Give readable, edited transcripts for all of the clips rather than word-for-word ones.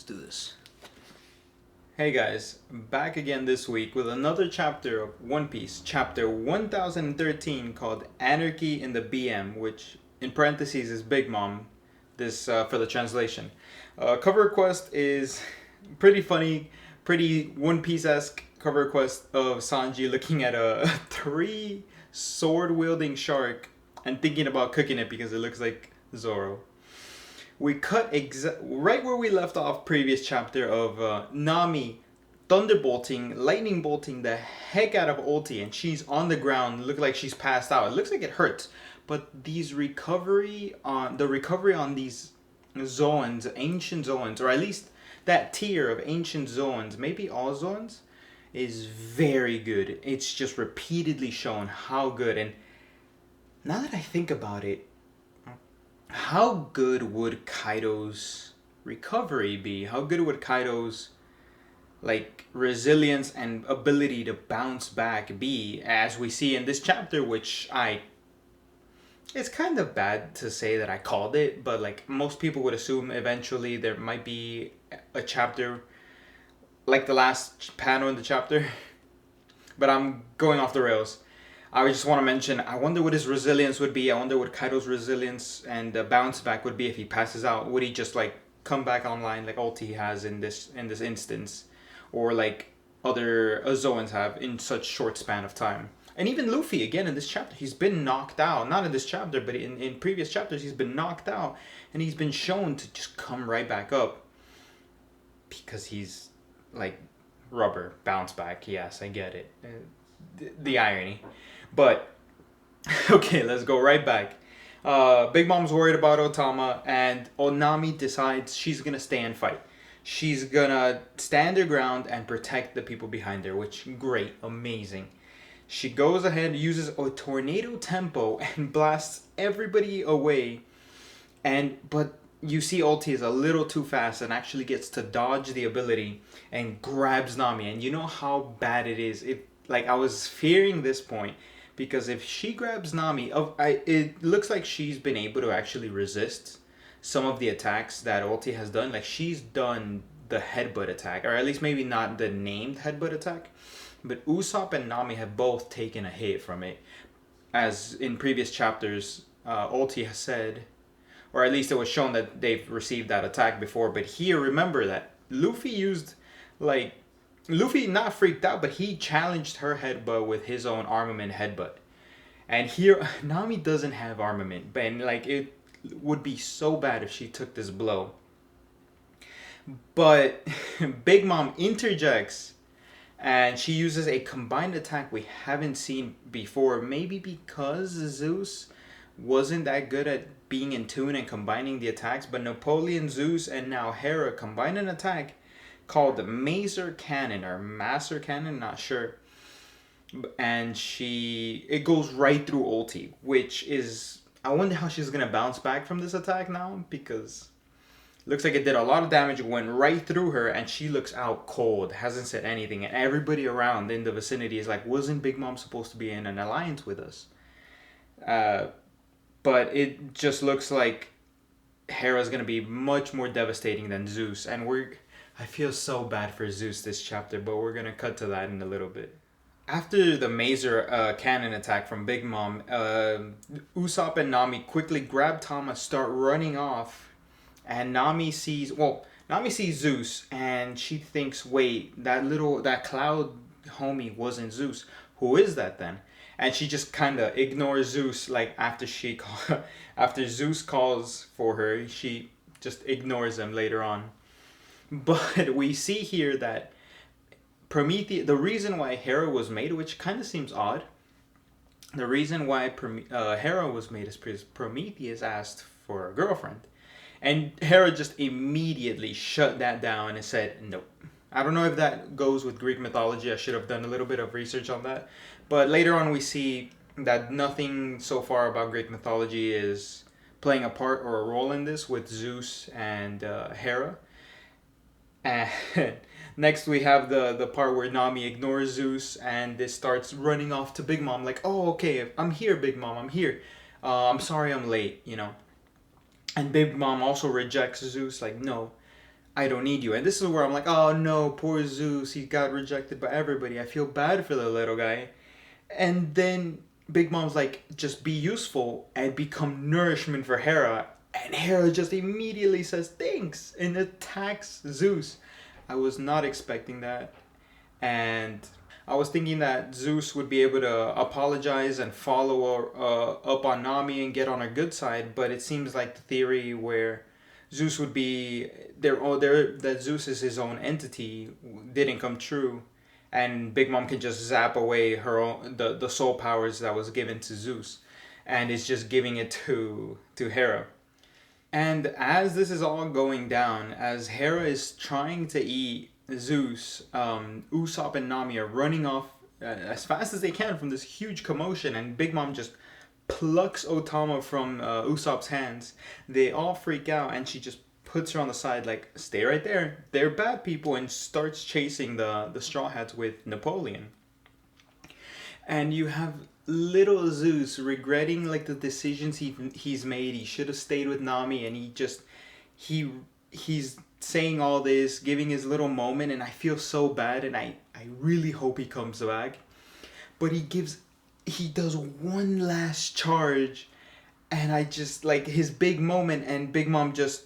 Let's do this. Hey guys, back again this week with another chapter of One Piece, chapter 1013 called Anarchy in the BM, which in parentheses is Big Mom, this for the translation. Cover request is pretty funny, pretty One Piece-esque cover request of Sanji looking at a three sword-wielding shark and thinking about cooking it because it looks like Zoro. We cut right where we left off previous chapter of Nami thunderbolting, lightning bolting the heck out of Ulti, and she's on the ground, look like she's passed out. It looks like it hurts, but the recovery on these Zoans, ancient Zoans, or at least that tier of ancient Zoans, maybe all Zoans, is very good. It's just repeatedly shown how good. And now that I think about it, how good would Kaido's recovery be? How good would Kaido's resilience and ability to bounce back be, as we see in this chapter, which it's kind of bad to say that I called it, but most people would assume eventually there might be a chapter like the last panel in the chapter. But I'm going off the rails. I just want to mention, I wonder what his resilience would be. I wonder what Kaido's resilience and bounce back would be if he passes out. Would he just come back online like Ulti has in this instance, or like other Zoans have in such short span of time? And even Luffy, again in this chapter, he's been knocked out. Not in this chapter, but in previous chapters, he's been knocked out, and he's been shown to just come right back up because he's like rubber bounce back. Yes, I get it. The irony. But, okay, let's go right back. Big Mom's worried about Otama, and Onami decides she's going to stay and fight. She's going to stand her ground and protect the people behind her, which, great, amazing. She goes ahead, uses a tornado tempo, and blasts everybody away. But you see Ulti is a little too fast and actually gets to dodge the ability and grabs Nami. And you know how bad it is. I was fearing this point, because if she grabs Nami, it looks like she's been able to actually resist some of the attacks that Ulti has done. She's done the headbutt attack, or at least maybe not the named headbutt attack, but Usopp and Nami have both taken a hit from it. As in previous chapters, Ulti has said, or at least it was shown that they've received that attack before. But here, remember that Luffy not freaked out, but he challenged her headbutt with his own armament headbutt. And here, Nami doesn't have armament, and it would be so bad if she took this blow. But Big Mom interjects, and she uses a combined attack we haven't seen before. Maybe because Zeus wasn't that good at being in tune and combining the attacks, but Napoleon, Zeus, and now Hera combine an attack called Maser Cannon, or Master Cannon, not sure. And it goes right through Ulti, which is, I wonder how she's going to bounce back from this attack now, because it looks like it did a lot of damage, went right through her, and she looks out cold, hasn't said anything, and everybody around in the vicinity is like, wasn't Big Mom supposed to be in an alliance with us? But it just looks like Hera's going to be much more devastating than Zeus, and I feel so bad for Zeus this chapter, but we're going to cut to that in a little bit. After the Maser cannon attack from Big Mom, Usopp and Nami quickly grab Tama, start running off, and Nami sees Zeus, and she thinks, wait, that cloud homie wasn't Zeus. Who is that then? And she just kind of ignores Zeus, after Zeus calls for her, she just ignores him later on. But we see here that Prometheus, the reason why Hera was made, which kind of seems odd, the reason why Hera was made is because Prometheus asked for a girlfriend. And Hera just immediately shut that down and said, nope. I don't know if that goes with Greek mythology. I should have done a little bit of research on that. But later on we see that nothing so far about Greek mythology is playing a part or a role in this with Zeus and Hera. And next we have the part where Nami ignores Zeus and this starts running off to Big Mom oh, okay, I'm here, Big Mom, I'm here. I'm sorry I'm late, And Big Mom also rejects Zeus, no, I don't need you. And this is where I'm like, oh no, poor Zeus. He got rejected by everybody. I feel bad for the little guy. And then Big Mom's like, just be useful and become nourishment for Hera. And Hera just immediately says thanks and attacks Zeus. I was not expecting that. And I was thinking that Zeus would be able to apologize and follow up on Nami and get on her good side, but it seems like the theory where Zeus would be that Zeus is his own entity didn't come true, and Big Mom can just zap away her own the soul powers that was given to Zeus, and is just giving it to Hera. And as this is all going down, as Hera is trying to eat Zeus, Usopp and Nami are running off as fast as they can from this huge commotion, and Big Mom just plucks Otama from Usopp's hands. They all freak out, and she just puts her on the side, like, stay right there. They're bad people, and starts chasing the Straw Hats with Napoleon. And you have little Zeus regretting like the decisions he's made. He should have stayed with Nami, and he's saying all this, giving his little moment, and I feel so bad, and I really hope he comes back. But he does one last charge, and I just like his big moment, and Big Mom just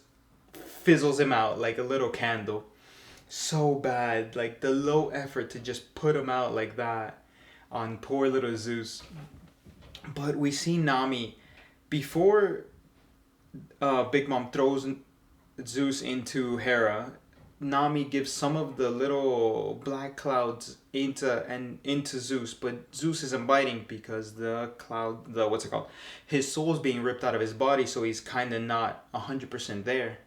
fizzles him out like a little candle. So bad, like the low effort to just put him out like that on poor little Zeus. But we see Nami before Big Mom throws Zeus into Hera. Nami gives some of the little black clouds into Zeus, but Zeus isn't biting because the what's it called? His soul's being ripped out of his body, so he's kind of not 100% there.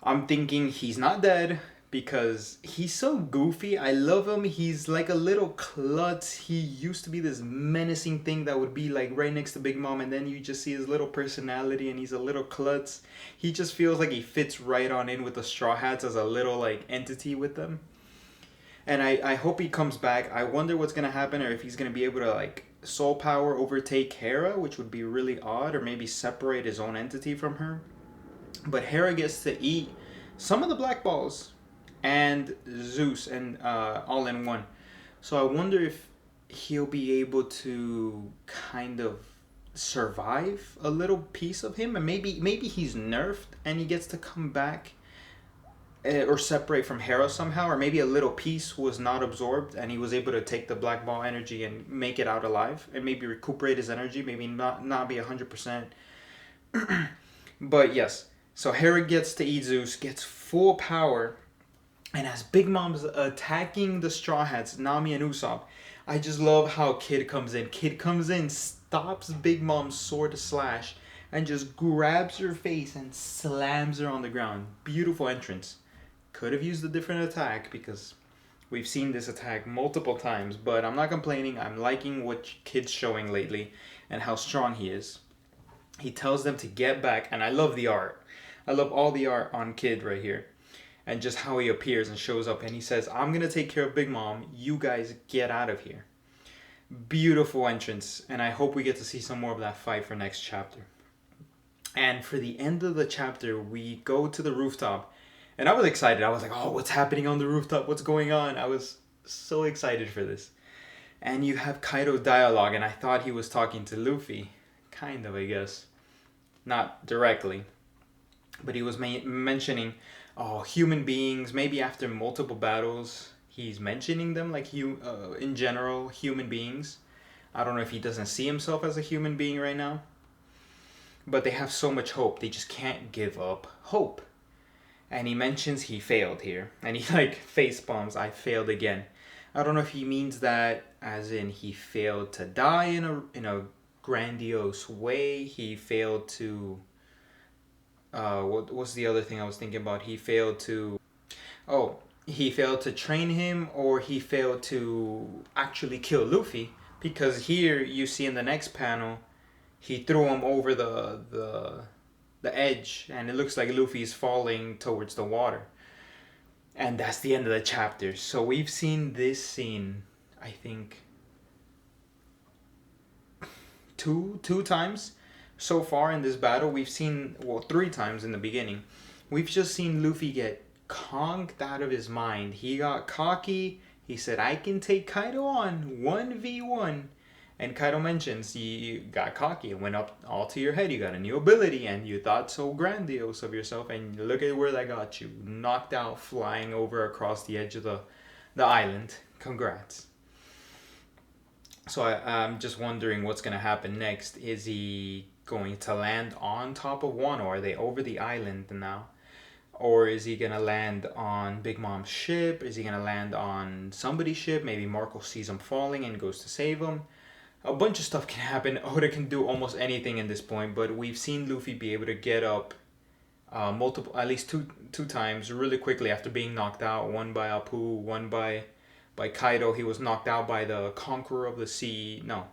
I'm thinking he's not dead because he's so goofy. I love him. He's like a little klutz. He used to be this menacing thing that would be like right next to Big Mom, and then you just see his little personality, and he's a little klutz. He just feels like he fits right on in with the Straw Hats as a little like entity with them. And I hope he comes back. I wonder what's gonna happen, or if he's gonna be able to like soul power overtake Hera, which would be really odd, or maybe separate his own entity from her. But Hera gets to eat some of the black balls and Zeus and all in one. So I wonder if he'll be able to kind of survive a little piece of him, and maybe he's nerfed and he gets to come back or separate from Hera somehow, or maybe a little piece was not absorbed and he was able to take the black ball energy and make it out alive and maybe recuperate his energy, maybe not be 100%. But yes, so Hera gets to eat Zeus, gets full power, and as Big Mom's attacking the Straw Hats, Nami and Usopp, I just love how Kid comes in. Kid comes in, stops Big Mom's sword slash, and just grabs her face and slams her on the ground. Beautiful entrance. Could have used a different attack because we've seen this attack multiple times, but I'm not complaining. I'm liking what Kid's showing lately and how strong he is. He tells them to get back, and I love the art. I love all the art on Kid right here. And just how he appears and shows up. And he says, I'm going to take care of Big Mom. You guys get out of here. Beautiful entrance. And I hope we get to see some more of that fight for next chapter. And for the end of the chapter, we go to the rooftop. And I was excited. I was like, oh, what's happening on the rooftop? What's going on? I was so excited for this. And you have Kaido dialogue. And I thought he was talking to Luffy. Kind of, I guess. Not directly. But he was mentioning human beings, maybe after multiple battles, he's mentioning them like in general, human beings. I don't know if he doesn't see himself as a human being right now. But they have so much hope. They just can't give up hope. And he mentions he failed here. And he like face palms, I failed again. I don't know if he means that as in he failed to die in a grandiose way. He failed to... what was the other thing I was thinking about? He failed to train him, or he failed to actually kill Luffy, because here you see in the next panel he threw him over the edge, and it looks like Luffy's falling towards the water. And that's the end of the chapter. So we've seen this scene, I think, two times so far in this battle. We've seen, 3 times in the beginning. we've just seen Luffy get conked out of his mind. He got cocky. He said, I can take Kaido on 1v1. And Kaido mentions you got cocky. It went up all to your head. You got a new ability and you thought so grandiose of yourself. And look at where that got you. Knocked out, flying over across the edge of the island. Congrats. So I'm just wondering what's going to happen next. Is he going to land on top of Wano? Are they over the island now? Or is he going to land on Big Mom's ship? Is he going to land on somebody's ship? Maybe Marco sees him falling and goes to save him. A bunch of stuff can happen. Oda can do almost anything in this point, but we've seen Luffy be able to get up at least two times really quickly after being knocked out. One by Apu, one by Kaido. He was knocked out by the Conqueror of the Sea. No,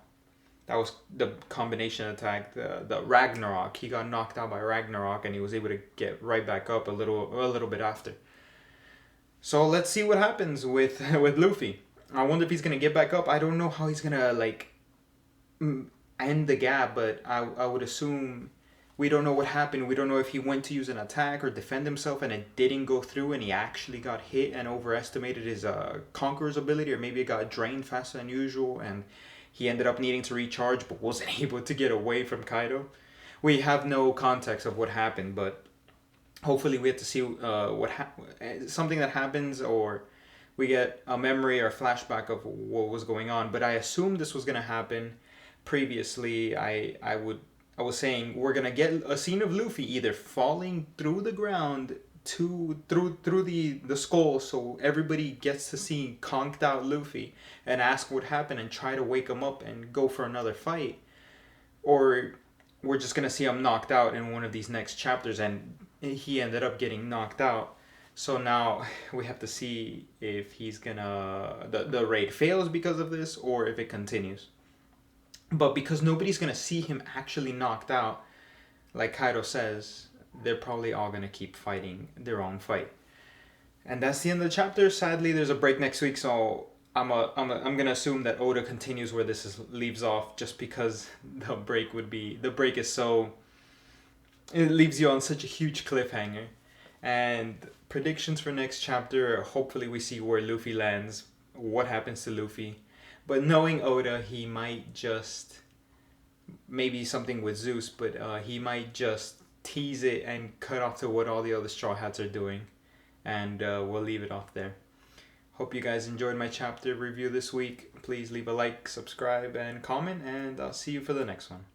that was the combination attack. The Ragnarok. He got knocked out by Ragnarok, and he was able to get right back up a little bit after. So let's see what happens with Luffy. I wonder if he's gonna get back up. I don't know how he's gonna end the gap, but I would assume we don't know what happened. We don't know if he went to use an attack or defend himself and it didn't go through and he actually got hit and overestimated his Conqueror's ability, or maybe it got drained faster than usual and he ended up needing to recharge but wasn't able to get away from Kaido. We have no context of what happened, but hopefully we have to see something that happens, or we get a memory or flashback of what was going on. But I assumed this was going to happen. Previously, I was saying we're gonna get a scene of Luffy either falling through the ground through the skull, so everybody gets to see conked out Luffy and ask what happened and try to wake him up and go for another fight, or we're just gonna see him knocked out in one of these next chapters and he ended up getting knocked out. So now we have to see if he's gonna the raid fails because of this or if it continues. But because nobody's going to see him actually knocked out, like Kaido says, they're probably all going to keep fighting their own fight. And that's the end of the chapter. Sadly, there's a break next week, so I'm going to assume that Oda continues where leaves off, just because the break is so... It leaves you on such a huge cliffhanger. And predictions for next chapter, hopefully we see where Luffy lands, what happens to Luffy. But knowing Oda, he might just, maybe something with Zeus, but he might just tease it and cut off to what all the other Straw Hats are doing. And we'll leave it off there. Hope you guys enjoyed my chapter review this week. Please leave a like, subscribe, and comment, and I'll see you for the next one.